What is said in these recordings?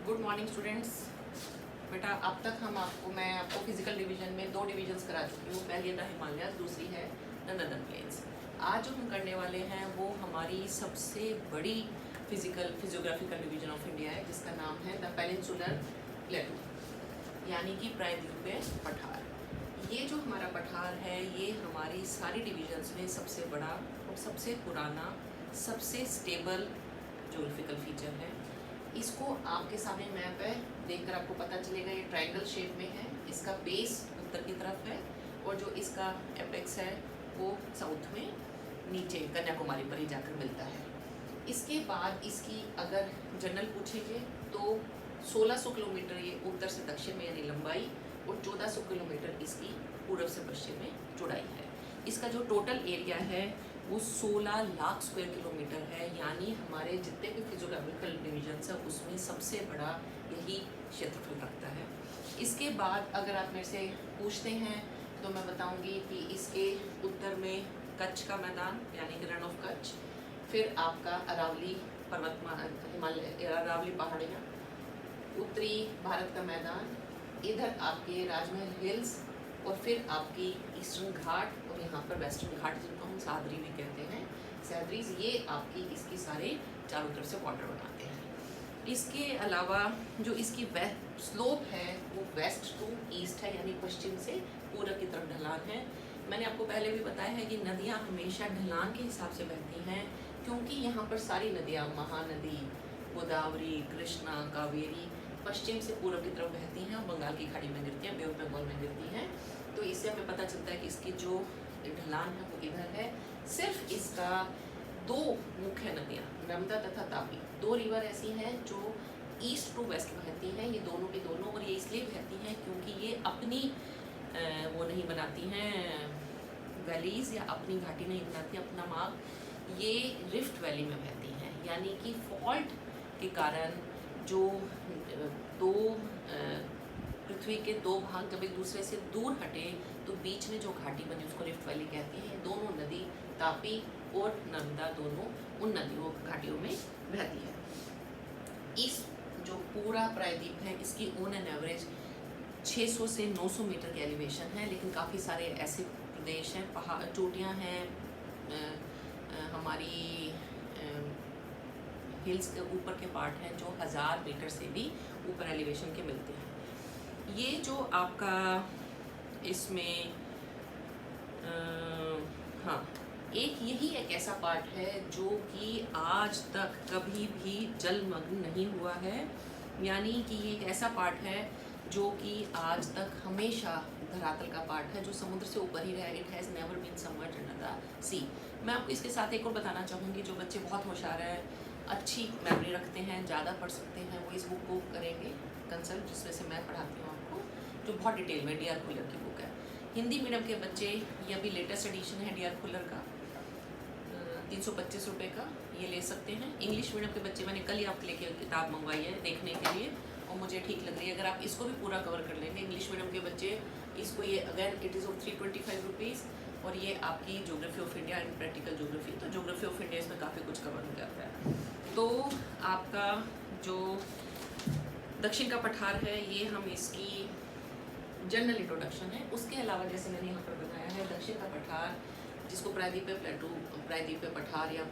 Good morning students. बेटा अब तक मैं आपको फिजिकल डिवीजन में दो डिविजन्स करा चुकी हूँ। पहली द हिमालयाज, दूसरी है द नदर्न प्लेन्स। आज जो हम करने वाले हैं वो हमारी सबसे बड़ी फिजियोग्राफिकल डिवीजन ऑफ इंडिया है, जिसका नाम है द पेनिनसुलर प्लेटू, यानी कि प्रायद्वीपीय पठार। ये जो हमारा पठार है ये हमारी सारी डिविजन्स में सबसे बड़ा और सबसे पुराना, सबसे स्टेबल ज्योग्राफिकल फीचर है। इसको आपके सामने मैप है, देखकर आपको पता चलेगा ये ट्रायंगल शेप में है। इसका बेस उत्तर की तरफ है और जो इसका एपेक्स है वो साउथ में नीचे कन्याकुमारी पर ही जाकर मिलता है। इसके बाद इसकी अगर जनरल पूछेंगे तो 1600 किलोमीटर ये उत्तर से दक्षिण में यानी लंबाई और 1400 किलोमीटर इसकी पूर्व से पश्चिम में चौड़ाई है। इसका जो टोटल एरिया है वो 16 लाख स्क्वायर किलोमीटर है, यानी हमारे जितने भी फिजियोग्राफिकल डिवीजन्स है उसमें सबसे बड़ा यही क्षेत्रफल रखता है। इसके बाद अगर आप मेरे से पूछते हैं तो मैं बताऊंगी कि इसके उत्तर में कच्छ का मैदान यानी कि रण ऑफ कच्छ, फिर आपका अरावली हिमालय अरावली पहाड़ियाँ, उत्तरी भारत का मैदान, इधर आपके राजमहल हिल्स और फिर आपकी ईस्टर्न घाट और यहाँ पर वेस्टर्न घाट जिनको हम सादरी भी कहते हैं, सैदरीज, ये आपकी इसकी सारे चारों तरफ से बॉर्डर बनाते हैं। इसके अलावा जो इसकी स्लोप है वो वेस्ट टू ईस्ट है, यानी पश्चिम से पूरब की तरफ ढलान है। मैंने आपको पहले भी बताया है कि नदियाँ हमेशा ढलान के हिसाब से बहती हैं, क्योंकि यहाँ पर सारी नदियाँ, महानदी, गोदावरी, कृष्णा, कावेरी पश्चिम से पूर्व की तरफ बहती हैं और बंगाल की खाड़ी में गिरती हैं, बे ऑफ बंगाल में गिरती हैं। तो इससे हमें पता चलता है कि इसकी जो ढलान है वो इधर है। सिर्फ इसका दो मुख्य नदियाँ नर्मदा तथा तापी, दो रिवर ऐसी हैं जो ईस्ट टू वेस्ट बहती हैं, ये दोनों की दोनों, और ये इसलिए बहती हैं क्योंकि ये अपनी वो नहीं बनाती हैं वैलीज़ या अपनी घाटी नहीं बनाती, अपना मार्ग ये रिफ्ट वैली में बहती हैं, यानी कि फॉल्ट के कारण जो दो पृथ्वी के दो भाग जब एक दूसरे से दूर हटे तो बीच में जो घाटी बनी उसको रिफ्ट वैली कहते हैं। दोनों नदी तापी और नर्मदा दोनों उन नदियों घाटियों में बहती है। इस जो पूरा प्रायद्वीप है इसकी ऑन एन एवरेज 600 से 900 मीटर की एलिवेशन है, लेकिन काफ़ी सारे ऐसे प्रदेश हैं, पहाड़, चोटियाँ हैं, हमारी हिल्स के ऊपर के पार्ट हैं जो 1000 मीटर से भी ऊपर एलिवेशन के मिलते हैं। ये जो आपका इसमें हाँ, एक ऐसा पार्ट है जो कि आज तक कभी भी जलमग्न नहीं हुआ है, यानी कि ये एक ऐसा पार्ट है जो कि आज तक हमेशा धरातल का पार्ट है, जो समुद्र से ऊपर ही रहा। It has never been submerged under the sea. मैं आपको इसके साथ एक और बताना चाहूँगी, जो बच्चे बहुत होशियार हैं, अच्छी मेमोरी रखते हैं, ज़्यादा पढ़ सकते हैं, वो इस बुक को करेंगे कंसल्ट, जिसमें से मैं पढ़ाती हूँ आपको, जो बहुत डिटेल में डी.आर. खुल्लर की बुक है। हिंदी मीडियम के बच्चे, ये अभी लेटेस्ट एडिशन है डी.आर. खुल्लर का, 325 रुपये का, ये ले सकते हैं। इंग्लिश मीडियम के बच्चे मैंने कल ही आपके लिए किताब मंगवाई है देखने के लिए और मुझे ठीक लग रही है। अगर आप इसको भी पूरा कवर कर लेंगे, इंग्लिश मीडियम के बच्चे इसको, ये again it is of 325 rupees, और ये आपकी geography of India and practical geography, तो ज्योग्राफी ऑफ इंडिया इसमें काफ़ी कुछ कवर हो जाता है। तो आपका जो दक्षिण का पठार है ये हम इसकी जनरल इंट्रोडक्शन है। उसके अलावा जैसे मैंने यहाँ पर बताया है, दक्षिण का पठार जिसको प्रायद्वीपीय पठार या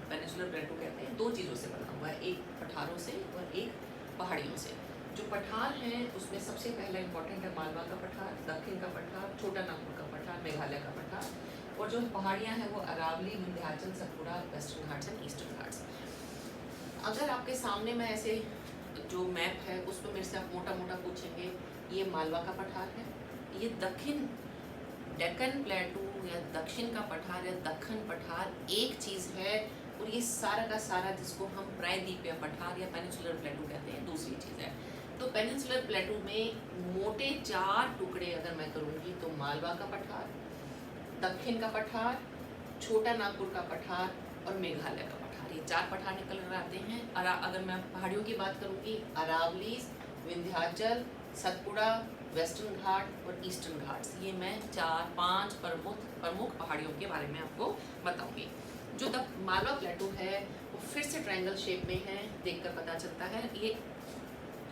पेनिनसुलर प्लेटू कहते हैं, दो चीज़ों से बना हुआ है, एक पठारों से और एक पहाड़ियों से। जो पठार हैं उसमें सबसे पहला इंपॉर्टेंट है मालवा का पठार, दक्षिण का पठार, छोटा नागपुर का पठार, मेघालय का पठार, और जो पहाड़ियाँ हैं वो Aravalli, Vindhyachal, Satpura, western Ghats and eastern Ghats. अगर आपके सामने मैं ऐसे जो मैप है उस पर मेरे से आप मोटा मोटा पूछेंगे, ये मालवा का पठार है, ये दक्षिण डेक्कन प्लेटू या दक्षिण का पठार या दक्खन पठार एक चीज़ है, और ये सारा का सारा जिसको हम प्रायद्वीपीय पठार या पेनिनसुलर प्लेटू कहते हैं दूसरी चीज़ है। तो पेनिनसुलर प्लेटू में मोटे 4 टुकड़े अगर मैं करूँगी तो मालवा का पठार, दक्षिण का पठार, छोटा नागपुर का पठार और मेघालय का पठार, ये 4 पठार निकल कर आते हैं। अगर मैं पहाड़ियों की बात करूँगी, अरावली, विंध्याचल, सतपुड़ा, वेस्टर्न घाट और ईस्टर्न घाट्स, ये मैं 4-5 प्रमुख पहाड़ियों के बारे में आपको बताऊंगी। जो मालवा प्लेटू है वो फिर से ट्रायंगल शेप में है, देखकर पता चलता है। ये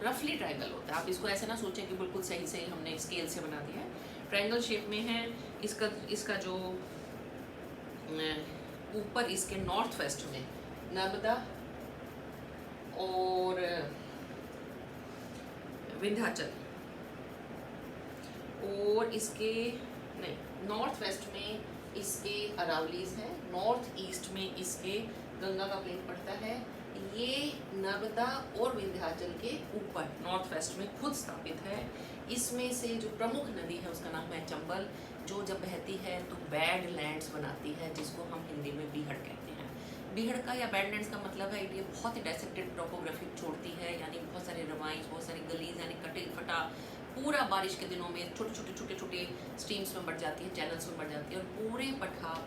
रफली ट्रायंगल होता है। आप इसको ऐसे ना सोचें कि बिल्कुल सही से हमने स्केल से बना दिया है, ट्रायंगल शेप में है। इसका जो ऊपर इसके नॉर्थ वेस्ट में नर्मदा और विंध्याचल, और इसके नहीं नॉर्थ वेस्ट में इसके अरावलीज है, नॉर्थ ईस्ट में इसके गंगा का प्लेन पड़ता है। ये नर्मदा और विंध्याचल के ऊपर नॉर्थ वेस्ट में खुद स्थापित है। इसमें से जो प्रमुख नदी है उसका नाम है चंबल, जो जब बहती है तो बैड लैंड्स बनाती है, जिसको हम हिंदी में बीहड़ कहते हैं। बीहड़ का या बैड लैंड्स का मतलब है ये बहुत ही डायसेक्टेड टोपोग्राफी छोड़ती है, यानी बहुत सारे रवाइज, बहुत सारी गलीज, यानी कटे फटा पूरा बारिश के दिनों में छोटे छोटे स्ट्रीम्स में बढ़ जाती है, चैनल्स में बढ़ जाती है। और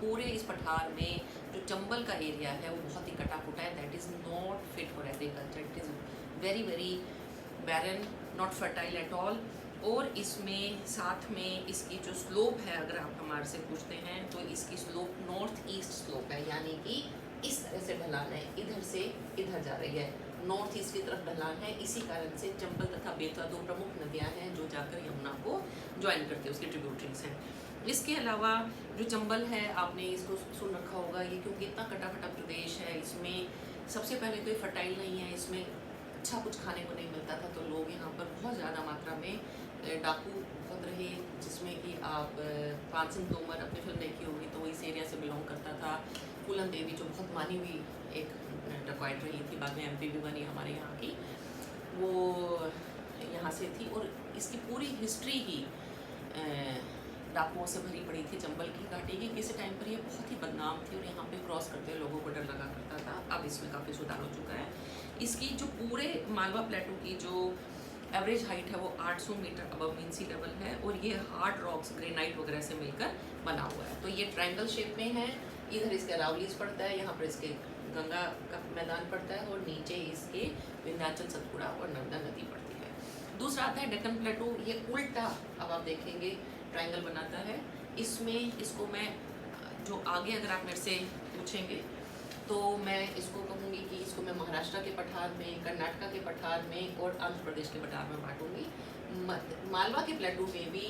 पूरे इस पठार में जो चंबल का एरिया है वो बहुत ही कटा फुटा है। That is not fit for agriculture, it is very barren, not fertile at all. और इसमें साथ में इसकी जो स्लोप है, अगर आप हमारे से पूछते हैं तो इसकी स्लोप नॉर्थ ईस्ट स्लोप है, यानी कि इस तरह से ढलान है, इधर से इधर जा रही है, नॉर्थ ईस्ट की तरफ ढलान है। इसी कारण से चंबल तथा बेतवा दो प्रमुख नदियां हैं जो जाकर यमुना को ज्वाइन करती है, उसकी ट्रिब्यूटरीज हैं। इसके अलावा जो चंबल है, आपने इसको सुन रखा होगा, ये क्योंकि इतना कटा प्रदेश है, इसमें सबसे पहले तो ये फर्टाइल नहीं है, इसमें अच्छा कुछ खाने को नहीं मिलता था, तो लोग यहाँ पर बहुत ज़्यादा मात्रा में डाकू बहुत रहे, जिसमें कि आप पान सिंह तोमर अपनी फिल्म देखी होगी तो वो इस एरिया से बिलोंग करता था। फूलन देवी जो बहुत मानी हुई एक डकॉइट रही थी, बाद में एमपी भी बनी हमारे यहाँ की, वो यहाँ से थी। और इसकी पूरी हिस्ट्री ही डाकुओं से भरी पड़ी थी। चंबल की घाटी की किसी टाइम पर ये बहुत ही बदनाम थी और यहाँ पे क्रॉस करते लोगों को डर लगा करता था। अब इसमें काफ़ी सुधार हो चुका है। इसकी जो पूरे मालवा प्लेटू की जो एवरेज हाइट है वो 800 metre above mean sea level है, और ये हार्ड रॉक्स, ग्रेनाइट वगैरह से मिलकर बना हुआ है। तो ये ट्रायंगल शेप में है, इधर इसके अरावलीज पड़ता है, यहाँ पर इसके गंगा का मैदान पड़ता है, और नीचे इसके विंध्याचल, सतपुड़ा और नर्मदा नदी पड़ती है। दूसरा आता है डेक्कन प्लेटू, ये उल्टा, अब आप देखेंगे ट्रायंगल बनाता है। इसमें इसको मैं जो आगे अगर आप मेरे से पूछेंगे तो मैं इसको कहूँगी कि इसको मैं महाराष्ट्र के पठार में, कर्नाटका के पठार में और आंध्र प्रदेश के पठार में बांटूंगी। मालवा के प्लेटू में भी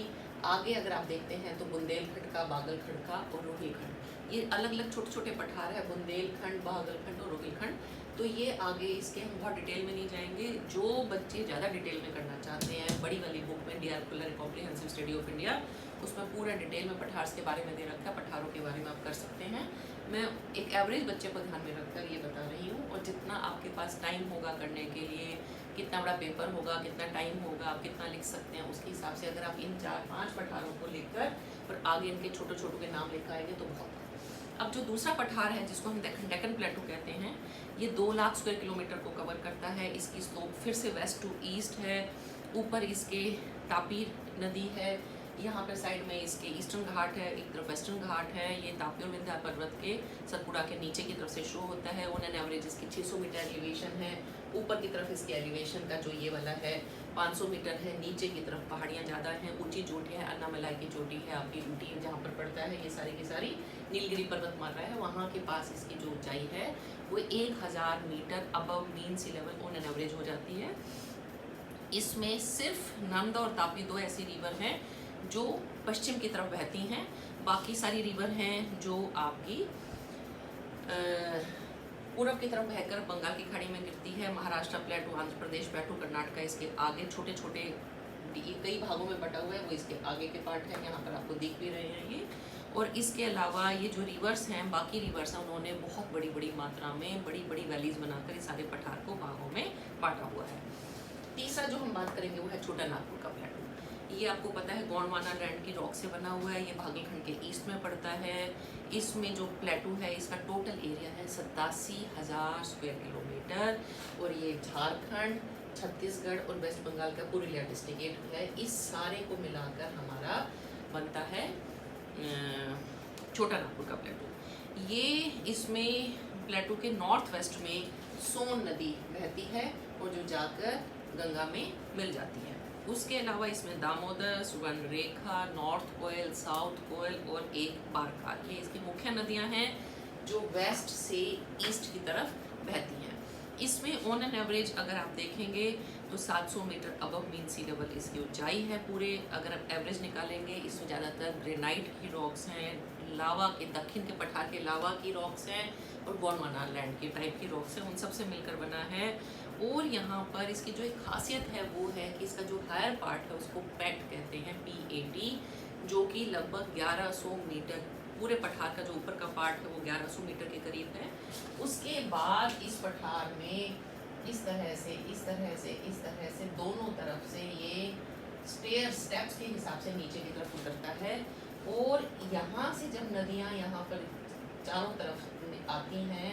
आगे अगर आप देखते हैं तो बुंदेलखंड का, बागलखंड का और रोहिलखंड, ये अलग अलग छोटे छोटे पठार है, बुंदेलखंड, बागलखंड और रोहिलखंड। तो ये आगे इसके हम बहुत डिटेल में नहीं जाएंगे। जो बच्चे ज़्यादा डिटेल में करना चाहते हैं, बड़ी वाली बुक में D R. Khullar comprehensive study of India, उसमें पूरा डिटेल में पठार के बारे में दे रखा है, पठारों के बारे में आप कर सकते हैं। मैं एक एवरेज बच्चे को ध्यान में रखकर ये बता रही हूँ, और जितना आपके पास टाइम होगा करने के लिए, कितना बड़ा पेपर होगा, कितना टाइम होगा, आप कितना लिख सकते हैं, उसके हिसाब से अगर आप इन 4-5 पठारों को लेकर और आगे इनके छोटे छोटों के नाम लिख आएंगे तो बहुत। अब जो दूसरा पठार है जिसको हम डेक्कन प्लेटू कहते हैं, ये 2 लाख स्क्वायर किलोमीटर को कवर करता है। इसकी स्लोप फिर से वेस्ट टू ईस्ट है। ऊपर इसके तापी नदी है, यहाँ पर साइड में इसके ईस्टर्न घाट है, एक तरफ वेस्टर्न घाट है। ये तापी और विंध्या पर्वत के सतपुड़ा के नीचे की तरफ से शो होता है। ऑन एन एवरेज इसकी 600 मीटर एलिवेशन है। ऊपर की तरफ इसकी एलिवेशन का जो ये वाला है 500 मीटर है। नीचे की तरफ पहाड़ियाँ ज़्यादा हैं, ऊंची चोटी है, अन्नामलाई की चोटी है, आपकी ऊटी जहाँ पर पड़ता है, ये सारी की सारी नीलगिरी पर्वतमाला है, वहाँ के पास इसकी जो ऊंचाई है वो 1000 metre above mean sea level on an average हो जाती है। इसमें सिर्फ नर्मदा और तापी 2 ऐसी रिवर हैं जो पश्चिम की तरफ बहती हैं। बाकी सारी रिवर हैं जो आपकी पूरब की तरफ बहकर बंगाल की खाड़ी में गिरती है। महाराष्ट्र प्लेटू, आंध्र प्रदेश प्लेटू, कर्नाटका इसके आगे छोटे छोटे कई भागों में बटा हुआ है, वो इसके आगे के पार्ट है, यहाँ पर आपको दिख भी रहे हैं ये। और इसके अलावा ये जो रिवर्स हैं, बाकी रिवर्स हैं, उन्होंने बहुत बड़ी बड़ी मात्रा में बड़ी बड़ी वैलीज बनाकर इस सारे पठार को भागों में बांटा हुआ है। तीसरा जो हम बात करेंगे वो है छोटा नागपुर का प्लेटू। ये आपको पता है गोंडवाना लैंड की रॉक से बना हुआ है। ये बागलखंड के ईस्ट में पड़ता है। इसमें जो प्लेटू है इसका टोटल एरिया है 87,000 स्क्वायर किलोमीटर, और ये झारखंड, छत्तीसगढ़ और वेस्ट बंगाल का पुरुलिया डिस्ट्रिक्ट है। इस सारे को मिलाकर हमारा बनता है छोटा नागपुर का प्लेटू। ये इसमें प्लेटू के नॉर्थ वेस्ट में सोन नदी बहती है और जो जाकर गंगा में मिल जाती है। उसके अलावा इसमें दामोदर, सुवर्णरेखा, नॉर्थ कोयल, साउथ कोयल और एक बारका, ये इसकी मुख्य नदियां हैं जो वेस्ट से ईस्ट की तरफ बहती हैं। इसमें ऑन एन एवरेज अगर आप देखेंगे तो 700 metre above mean sea level इसकी ऊंचाई है पूरे। अगर आप एवरेज निकालेंगे इसमें ज़्यादातर ग्रेनाइट की रॉक्स हैं, लावा के दक्षिण के पठार के लावा की रॉक्स हैं और गोंडवाना लैंड की टाइप की रॉक्स हैं, उन सब से मिलकर बना है। और यहाँ पर इसकी जो एक खासियत है वो है कि इसका जो हायर पार्ट है उसको पैट कहते हैं, PAT, जो कि लगभग 1100 मीटर, पूरे पठार का जो ऊपर का पार्ट है वो 1100 मीटर के करीब है। उसके बाद इस पठार में इस तरह से दोनों तरफ से ये स्टेप्स के हिसाब से नीचे की तरफ उतरता है। और यहाँ से जब नदियाँ यहाँ पर चारों तरफ आती हैं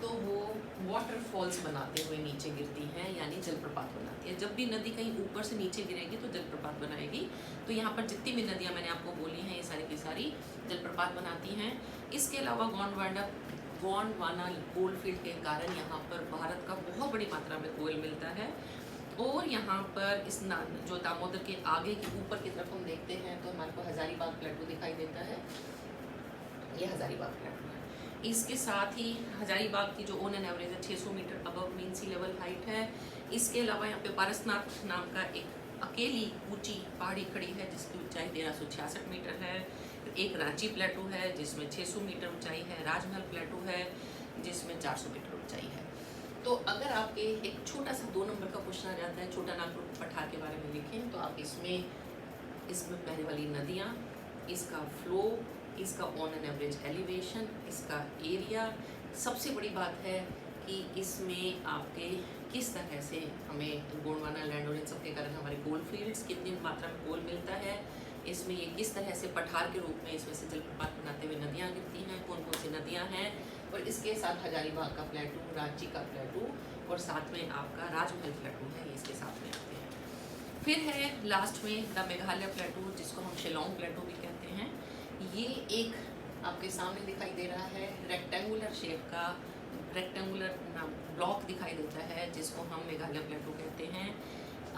तो वो वाटरफॉल्स बनाते हुए नीचे गिरती हैं, यानी जलप्रपात बनाती है। जब भी नदी कहीं ऊपर से नीचे गिरेगी तो जलप्रपात बनाएगी। तो यहाँ पर जितनी भी नदियाँ मैंने आपको बोली हैं ये सारी की सारी जलप्रपात बनाती हैं। इसके अलावा गोंडवाना कोल फील्ड के कारण यहाँ पर भारत का बहुत बड़ी मात्रा में कोयल मिलता है। और यहाँ पर इस जो दामोदर के आगे की ऊपर की तरफ हम देखते हैं तो हमारे को हजारीबाग प्लेटू दिखाई देता है। ये हजारीबाग प्लेटू है। इसके साथ ही हजारीबाग की जो ऑन एन एवरेज है 600 metre above mean sea level height है। इसके अलावा यहाँ पे पारसनाथ नाम का एक अकेली ऊंची पहाड़ी खड़ी है जिसकी ऊंचाई 1366 मीटर है। एक रांची प्लेटू है जिसमें 600 मीटर ऊंचाई है। राजमहल प्लेटू है जिसमें 400 मीटर ऊंचाई है। तो अगर आपके एक छोटा सा 2 नंबर का क्वेश्चन आ जाता है, छोटा नागपुर पठार के बारे में लिखें, तो आप इसमें बहने वाली नदियाँ, इसका फ्लो, इसका ऑन एन एवरेज एलिवेशन, इसका एरिया, सबसे बड़ी बात है कि इसमें आपके किस तरह से हमें गोंडवाना लैंड और इन सब के कारण हमारे कोल फील्ड्स कितनी मात्रा में कोल मिलता है, इसमें ये किस तरह से पठार के रूप में इसमें से जलप्रपात बनाते हुए नदियाँ गिरती हैं, कौन कौन सी नदियाँ हैं, और इसके साथ हजारीबाग का प्लेटू, रांची का प्लेटू और साथ में आपका राजमहल प्लेटू है, ये इसके साथ में आते हैं। फिर है लास्ट में द मेघालय प्लेटू, जिसको हम शिलोंग प्लेटू भी कहते हैं। ये एक आपके सामने दिखाई दे रहा है रेक्टेंगुलर शेप का रेक्टेंगुलर ब्लॉक दिखाई देता है जिसको हम मेघालय प्लेटू कहते हैं।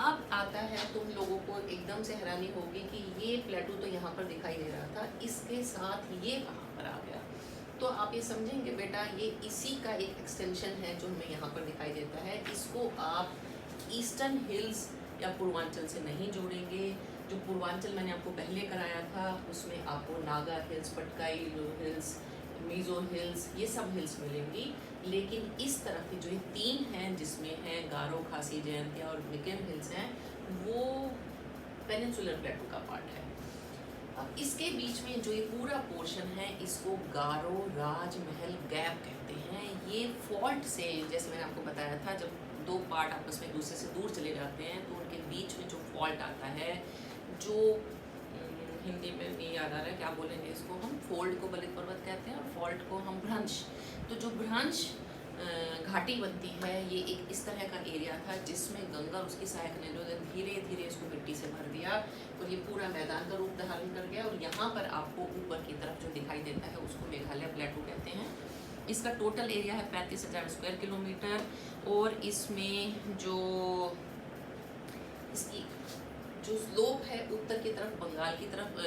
अब आता है, तुम लोगों को एकदम से हैरानी होगी कि ये प्लेटू तो यहाँ पर दिखाई दे रहा था, इसके साथ ये कहाँ पर आ गया। तो आप ये समझेंगे बेटा ये इसी का एक एक्सटेंशन है जो हमें यहाँ पर दिखाई देता है। इसको आप ईस्टर्न हिल्स या पूर्वांचल से नहीं जोड़ेंगे। जो पूर्वांचल मैंने आपको पहले कराया था उसमें आपको Naga hills, Patkai hills, Mizo hills, ये सब हिल्स मिलेंगी। लेकिन इस तरफ की जो ये 3 हैं जिसमें है गारो, खासी, जयंतिया और मिकेन हिल्स हैं, वो पेनिनसुलर प्लेटू का पार्ट है। अब इसके बीच में जो ये पूरा पोर्शन है इसको गारो राजमहल गैप कहते हैं। ये फॉल्ट से, जैसे मैंने आपको बताया था, जब 2 पार्ट आपस में एक दूसरे से दूर चले जाते हैं तो उनके बीच में जो फॉल्ट आता है, जो हिंदी में नहीं याद आ रहा है क्या बोलेंगे इसको, हम फोल्ड को बलित पर्वत कहते हैं और फॉल्ट को हम भ्रंश। तो जो भ्रंश घाटी बनती है ये एक इस तरह का एरिया था जिसमें गंगा और उसकी सहायक नदियों ने धीरे धीरे इसको मिट्टी से भर दिया और ये पूरा मैदान का रूप धारण कर गया। और यहाँ पर आपको ऊपर की तरफ जो दिखाई देता है उसको मेघालय प्लेटू कहते हैं। इसका टोटल एरिया है 35,000 स्क्वायर किलोमीटर। और इसमें जो इसकी जो स्लोप है उत्तर की तरफ बंगाल की तरफ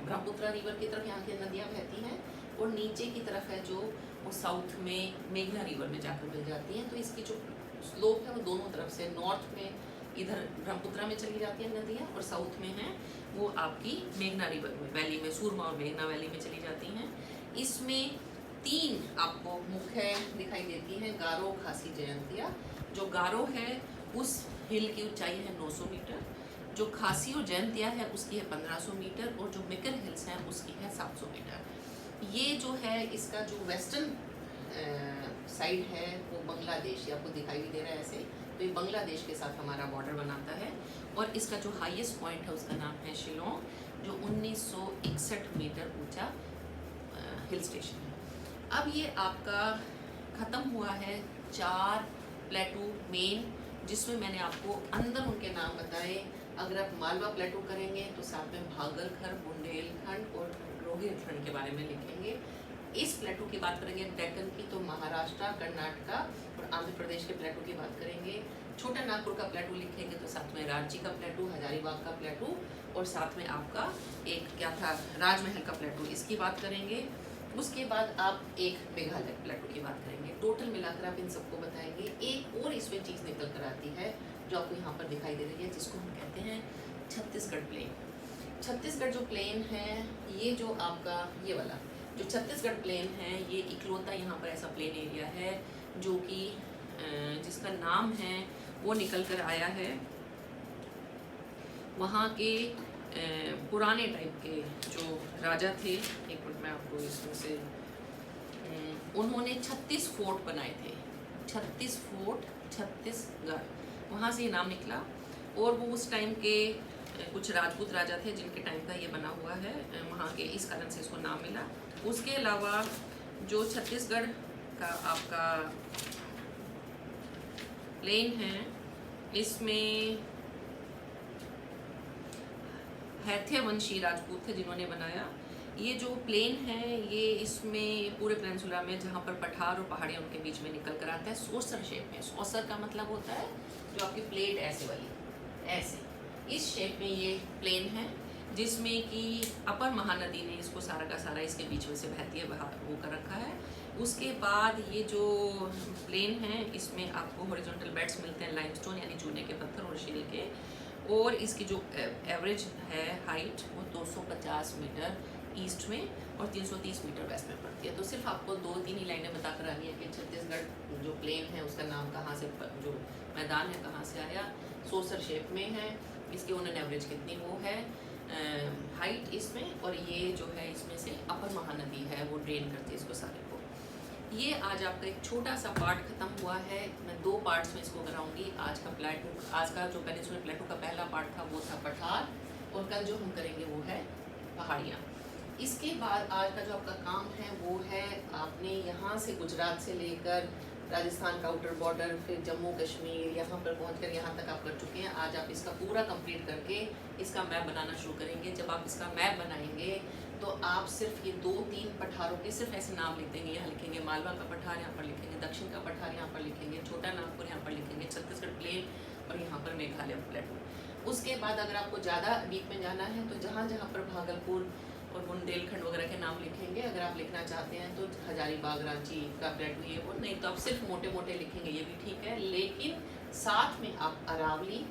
ब्रह्मपुत्र रिवर की तरफ यहाँ की नदियाँ बहती हैं, और नीचे की तरफ है जो वो साउथ में मेघना रिवर में जाकर मिल जाती हैं। तो इसकी जो स्लोप है वो दोनों तरफ से, नॉर्थ में इधर ब्रह्मपुत्र में चली जाती हैं नदियाँ और साउथ में है वो आपकी मेघना रिवर में वैली में, सूरमा और मेघना वैली में चली जाती हैं। इसमें 3 आपको मुख्य दिखाई देती हैं, गारो, खासी, जयंतिया। जो गारो है उस हिल की ऊंचाई है 900 मीटर, जो खासी और जयंतिया है उसकी है 1500 मीटर, और जो मिकर हिल्स हैं उसकी है 700 मीटर। ये जो है इसका जो वेस्टर्न साइड है वो बांग्लादेश, आपको दिखाई भी दे रहा है ऐसे, तो ये बांग्लादेश के साथ हमारा बॉर्डर बनाता है। और इसका जो हाईएस्ट पॉइंट है उसका नाम है शिलोंग, जो 1961 मीटर ऊंचा हिल स्टेशन है। अब ये आपका ख़त्म हुआ है 4 प्लेटू मेन, जिसमें मैंने आपको अंदर उनके नाम बताए। अगर आप मालवा प्लेटू करेंगे तो साथ में भागलखर, बुंदेलखंड और रोहिलखंड के बारे में लिखेंगे। इस प्लेटू की बात करेंगे डेक्कन की तो महाराष्ट्र, कर्नाटका और आंध्र प्रदेश के प्लेटू की बात करेंगे। छोटा नागपुर का प्लेटू लिखेंगे तो साथ में रांची का प्लेटू, हजारीबाग का प्लेटू और साथ में आपका एक क्या था राजमहल का प्लेटू, इसकी बात करेंगे। उसके बाद आप एक मेघालय प्लेटो की बात करेंगे। टोटल मिलाकर आप इन सबको बताएंगे। एक और इसमें चीज़ निकल कर आती है जो आपको यहाँ पर दिखाई दे रही है, जिसको हम कहते हैं छत्तीसगढ़ प्लेन। छत्तीसगढ़ जो प्लेन है, ये जो आपका ये वाला जो छत्तीसगढ़ प्लेन है, ये इकलौता यहाँ पर ऐसा प्लेन एरिया है जो कि जिसका नाम है वो निकल कर आया है वहाँ के पुराने टाइप के जो राजा थे। एक मिनट में आपको इसमें से उन्होंने 36 फोर्ट बनाए थे। 36 फोर्ट छत्तीसगढ़, वहाँ से ये नाम निकला। और वो उस टाइम के कुछ राजपूत राजा थे जिनके टाइम का ये बना हुआ है वहाँ के, इस कारण से इसको नाम मिला। उसके अलावा जो छत्तीसगढ़ का आपका प्लेन है, इसमें हैथेवंशी राजपूत थे जिन्होंने बनाया। ये जो प्लेन है, ये इसमें पूरे पेनिनसुला में जहाँ पर पठार और पहाड़ियाँ उनके बीच में निकल कर आता है सोसर शेप में। सोसर का मतलब होता है जो आपकी प्लेट ऐसे वाली, ऐसे इस शेप में ये प्लेन है, जिसमें कि अपर महानदी ने इसको सारा का सारा इसके बीच में से बहती है वो कर रखा है। उसके बाद ये जो प्लेन है, इसमें आपको हॉरिजॉन्टल बेड्स मिलते हैं, लाइमस्टोन यानी चूने के पत्थर और शेल के। और इसकी जो एवरेज है हाइट वो 250 मीटर ईस्ट में और 330 मीटर वेस्ट में पड़ती है। तो सिर्फ आपको 2-3 ही लाइनें बताकर आनी है कि छत्तीसगढ़ जो प्लेन है उसका नाम कहाँ से, जो मैदान है कहाँ से आया। सोसर शेप में है, इसकी ऑन एवरेज कितनी वो है हाइट इसमें, और ये जो है इसमें से अपर महानदी है वो ड्रेन करती है इसको सारे को। ये आज आपका एक छोटा सा पार्ट खत्म हुआ है। मैं 2 पार्ट्स में इसको कराऊंगी। आज का जो पेनिनसुलर प्लेटो का पहला पार्ट था वो था पठार, और कल जो हम करेंगे वो है पहाड़ियाँ। इसके बाद आज का जो आपका काम है वो है, आपने यहाँ से गुजरात से लेकर राजस्थान का आउटर बॉर्डर, फिर जम्मू कश्मीर, यहाँ पर पहुँचकर यहाँ तक आप कर चुके हैं। आज आप इसका पूरा कंप्लीट करके इसका मैप बनाना शुरू करेंगे। जब आप इसका मैप बनाएंगे तो आप सिर्फ ये 2-3 पठारों के सिर्फ ऐसे नाम लिख देंगे। यहाँ लिखेंगे मालवा का पठार, यहाँ पर लिखेंगे दक्षिण का पठार, यहाँ पर लिखेंगे छोटा नागपुर, यहाँ पर लिखेंगे छत्तीसगढ़ प्लेन, और यहाँ पर मेघालय प्लेटो। उसके बाद अगर आपको ज़्यादा डीप में जाना है तो जहाँ जहाँ पर भागलपुर और बुंदेलखंड वगैरह के नाम लिखेंगे। अगर आप लिखना चाहते हैं तो हजारीबाग, रांची का प्लेटो, ये वो नहीं तो आप सिर्फ मोटे मोटे लिखेंगे, ये भी ठीक है। लेकिन साथ में आप अरावली,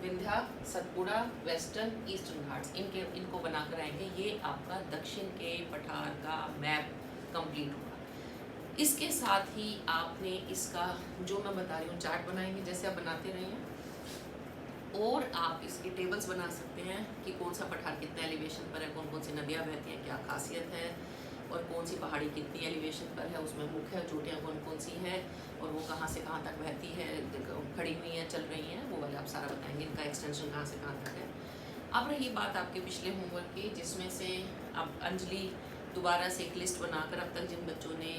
विंध्या, सतपुड़ा, वेस्टर्न, ईस्टर्न घाट्स इनको बनाकर आएंगे। ये आपका दक्षिण के पठार का मैप कंप्लीट होगा। इसके साथ ही आपने इसका जो मैं बता रही हूँ चार्ट बनाएंगे, जैसे आप बनाते रहे हैं, और आप इसके टेबल्स बना सकते हैं कि कौन सा पठार कितने एलिवेशन पर है, कौन कौन सी नदियाँ बहती हैं, क्या खासियत है, और कौन सी पहाड़ी कितनी एलिवेशन पर है, उसमें मुख्य चोटियाँ कौन कौन सी हैं, और वो कहाँ से कहाँ तक बहती है, खड़ी हुई हैं, चल रही हैं, वो वाले आप सारा बताएंगे। इनका एक्सटेंशन कहाँ से कहाँ तक है। अब रही बात आपके पिछले होमवर्क की, जिसमें से अब अंजलि दोबारा से एक लिस्ट बनाकर, अब तक जिन बच्चों ने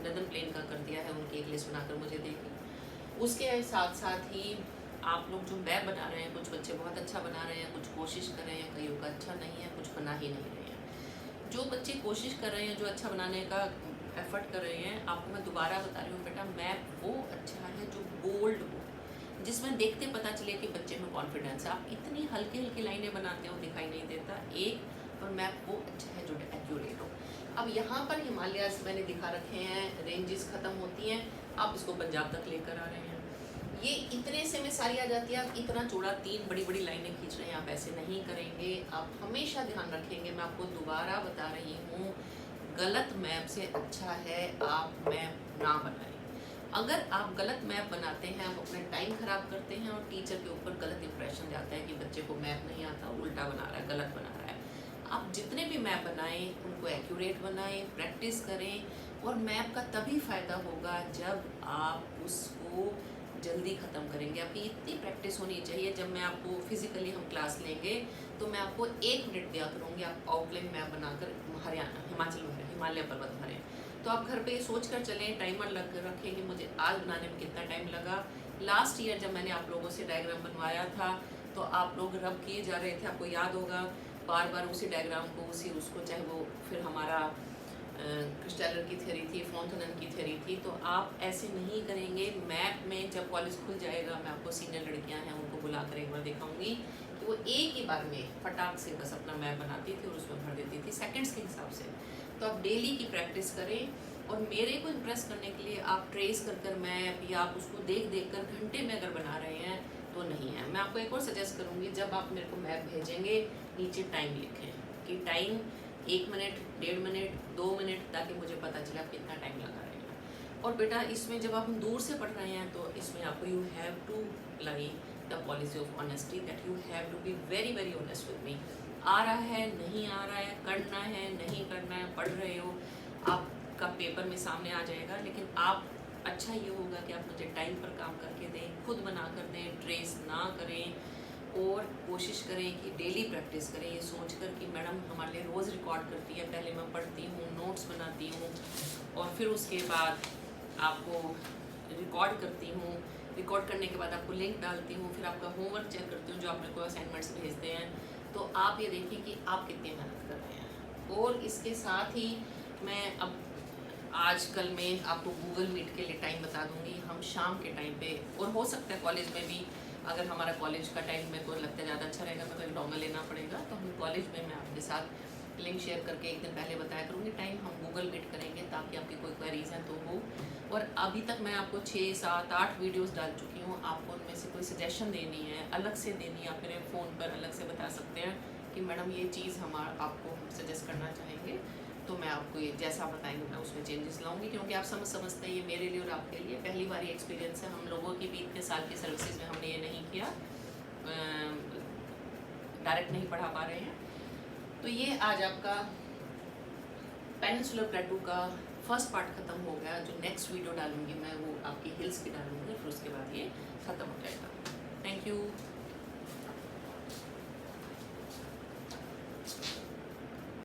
नदन प्लेन का कर दिया है उनकी एक लिस्ट बनाकर मुझे देगी। उसके साथ साथ ही आप लोग जो मैप बना रहे हैं, कुछ बच्चे बहुत अच्छा बना रहे हैं, कुछ कोशिश कर रहे हैं, कईयों का अच्छा नहीं है, कुछ बना ही नहीं रहे हैं। जो बच्चे कोशिश कर रहे हैं, जो अच्छा बनाने का एफर्ट कर रहे हैं, आपको मैं दोबारा बता रही हूँ बेटा, मैप वो अच्छा है जो बोल्ड हो, जिसमें देखते पता चले कि बच्चे में कॉन्फिडेंस है। आप इतनी हल्की हल्की लाइनें बनाते हो दिखाई नहीं देता एक, और मैप वो अच्छा है जो एक्यूरेट हो। अब यहाँ पर हिमालयाज मैंने दिखा रखे हैं, रेंजेस ख़त्म होती हैं, आप इसको पंजाब तक लेकर आ रहे हैं। ये इतने से में सारी आ जाती है। आप इतना चौड़ा 3 बड़ी बड़ी लाइनें खींच रहे हैं, आप ऐसे नहीं करेंगे। आप हमेशा ध्यान रखेंगे, मैं आपको दोबारा बता रही हूँ, गलत मैप से अच्छा है आप मैप ना बनाएं। अगर आप गलत मैप बनाते हैं, आप अपना टाइम ख़राब करते हैं और टीचर के ऊपर गलत इंप्रेशन जाता है कि बच्चे को मैप नहीं आता, उल्टा बना रहा है, गलत बना रहा है। आप जितने भी मैप बनाएं उनको एक्यूरेट बनाएं, प्रैक्टिस करें, और मैप का तभी फ़ायदा होगा जब आप उसको जल्दी ख़त्म करेंगे। आपकी इतनी प्रैक्टिस होनी चाहिए। जब मैं आपको फिज़िकली हम क्लास लेंगे तो मैं आपको 1 मिनट दिया करूँगी, आप आउटलाइन मैप बनाकर हरियाणा, हिमाचल भरें, हिमालय पर्वत भरें। तो आप घर पे सोच कर चलें, टाइमर लग रखें कि मुझे आज बनाने में कितना टाइम लगा। लास्ट ईयर जब मैंने आप लोगों से डायग्राम बनवाया था तो आप लोग रब किए जा रहे थे, आपको याद होगा, बार बार उसी डायग्राम को, उसको, चाहे वो फिर हमारा क्रिस्टेलर की थ्योरी थी, फ्रॉन्थनन की थ्योरी थी। तो आप ऐसे नहीं करेंगे। मैप में जब कॉलेज खुल जाएगा, मैं आपको सीनियर लड़कियां हैं उनको बुलाकर एक बार दिखाऊंगी कि वो एक ही बार में फटाक से बस अपना मैप बनाती थी और उसमें भर देती थी सेकंड्स के हिसाब से। तो आप डेली की प्रैक्टिस करें, और मेरे को इम्प्रेस करने के लिए आप ट्रेस कर मैप या आप उसको देख कर घंटे में अगर बना रहे हैं तो नहीं है। मैं आपको एक और सजेस्ट करूँगी, जब आप मेरे को मैप भेजेंगे नीचे टाइम लिखें कि टाइम 1 मिनट, 1.5 मिनट, 2 मिनट, ताकि मुझे पता चले आप कितना टाइम लगा रहे हैं। और बेटा इसमें जब आप हम दूर से पढ़ रहे हैं तो इसमें आपको you have to lie the policy of honesty, that you have to be very very honest with me. आ रहा है, नहीं आ रहा है, करना है, नहीं करना है, पढ़ रहे हो, आपका पेपर में सामने आ जाएगा। लेकिन आप अच्छा ये होगा कि आप मुझे टाइम पर काम करके दें, खुद बना कर दें, ट्रेस ना करें, और कोशिश करें कि डेली प्रैक्टिस करें ये सोचकर कि मैडम हमारे लिए रोज़ रिकॉर्ड करती है, पहले मैं पढ़ती हूँ, नोट्स बनाती हूँ, और फिर उसके बाद आपको रिकॉर्ड करती हूँ, रिकॉर्ड करने के बाद आपको लिंक डालती हूँ, फिर आपका होमवर्क चेक करती हूँ जो आप मेरे को असाइनमेंट्स भेजते हैं। तो आप ये देखिए कि आप कितनी मेहनत कर रहे हैं। और इसके साथ ही मैं अब आजकल में आपको गूगल मीट के लिए टाइम बता दूंगी। हम शाम के टाइम पे, और हो सकता है कॉलेज में भी, अगर हमारा कॉलेज का टाइम मेरे को लगता है ज़्यादा अच्छा रहेगा, मेरे को एक डोंगल लेना पड़ेगा, तो हम कॉलेज में मैं आपके साथ लिंक शेयर करके एक दिन पहले बताया करूँगी टाइम, हम गूगल मीट करेंगे ताकि आपकी कोई क्वेरीज हैं तो हो। और अभी तक मैं आपको 6, 7, 8 वीडियोस डाल चुकी हूँ। आपको उनमें से कोई सजेशन देनी है, अलग से देनी है, आप मेरे फ़ोन पर अलग से बता सकते हैं कि मैडम ये चीज़ हम आपको सजेस्ट करना चाहेंगे, तो मैं आपको ये जैसा बताएंगे मैं उसमें चेंजेस लाऊंगी। क्योंकि आप समझते हैं ये मेरे लिए और आपके लिए पहली बार एक्सपीरियंस है। हम लोगों की भी इतने साल की सर्विसेज में हमने ये नहीं किया, डायरेक्ट नहीं पढ़ा पा रहे हैं। तो ये आज आपका पेनिनसुलर प्लेटू का फर्स्ट पार्ट ख़त्म हो गया। जो नेक्स्ट वीडियो डालूंगी मैं वो आपकी हिल्स की डालूंगी, फिर उसके बाद ये ख़त्म हो जाएगा। Thank you.